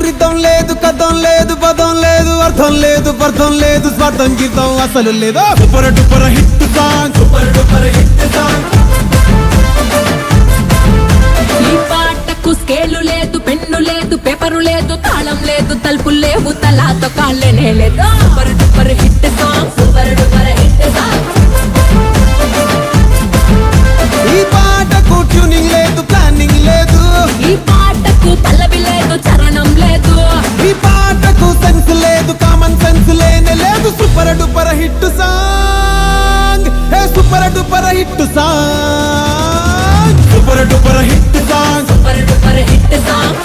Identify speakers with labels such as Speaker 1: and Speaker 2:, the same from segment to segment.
Speaker 1: Rhythm లేదు, కథం లేదు, పదం లేదు, అర్థం లేదు, అర్థం లేదు, స్వార్థం గీతం అసలు లేదు. Super duper hit song, super duper hit song.
Speaker 2: ఈ పాటకు స్కేలు లేదు, పెన్ను లేదు, పేపరు లేదు, తాళం లేదు, తలుపులు లేవు, తలాతో కాళ్ళనే లేదు. Super duper hit song, super duper hit song.
Speaker 1: ఈ పాటకు ట్యూనింగ్ లేదు, ప్లానింగ్ లేదు,
Speaker 2: ఈ పాటకు పల్లవి లేదు, చరణం లేదు,
Speaker 1: ఈ పాటకు సెన్స్ లేదు, కామన్ సెన్స్ లేనే లేదు. సూపర్ డూపర్ హిట్ సాంగ్, హే super duper hit song, super duper hit song,
Speaker 2: super duper hit song.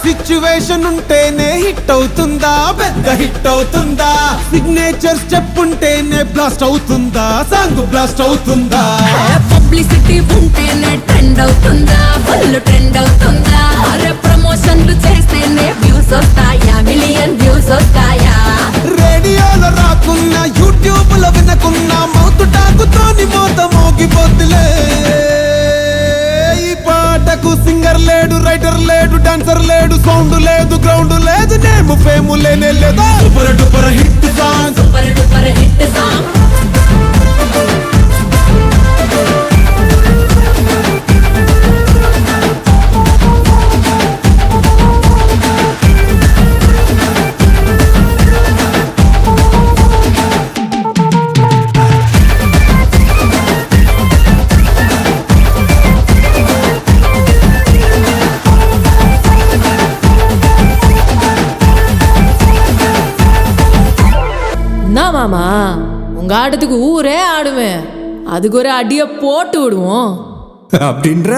Speaker 1: Situation ఉంటేనే హిట్ అవుతుందా, పెద్ద హిట్ అవుతుందా? సిగ్నేచర్ స్టెప్ ఉంటేనే బ్లాస్ట్ అవుతుందా, సాంగ్ బ్లాస్ట్ అవుతుందా?
Speaker 2: పబ్లిసిటీ ఉంటేనే ట్రెండ్ అవుతుందా, ఫుల్ ట్రెండ్ అవుతుందా? అరే ప్రమోషన్లు చేస్తేనే వ్యూస్ వస్తాయా, మిలియన్ వ్యూస్ వస్తాయా?
Speaker 1: రేడియోలో రాకున్నా, యూట్యూబ్ లో వినకున్నా, మౌత్ టాకుతోని మోత మోగిపోతులే. ఈ పాటకు సింగర్ లేడు, రైటర్ లేడు, డాన్సర్ లేడు, సౌండ్ లేదు, గ్రౌండ్ లేదు, నేమ్ ఫేమ్ లేనే లేదా. Super duper hit song,
Speaker 2: super duper hit song.
Speaker 3: மாமா உங்க ஆட்டத்துக்கு ஊரே ஆடுவேன், அதுக்கு ஒரு அடிய போட்டு விடுவோம்
Speaker 1: அப்படின்ற.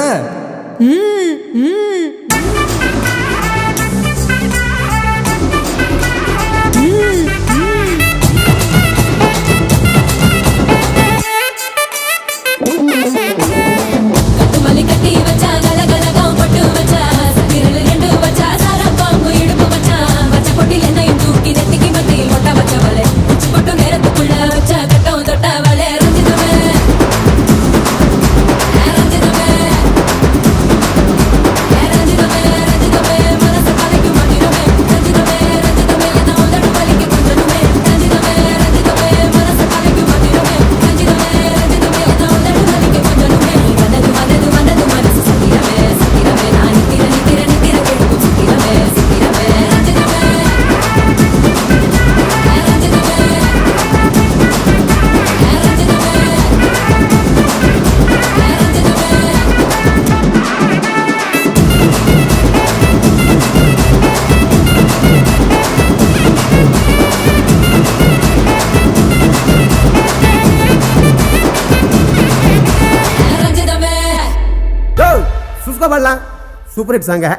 Speaker 1: सुपर हिट सॉन्ग है।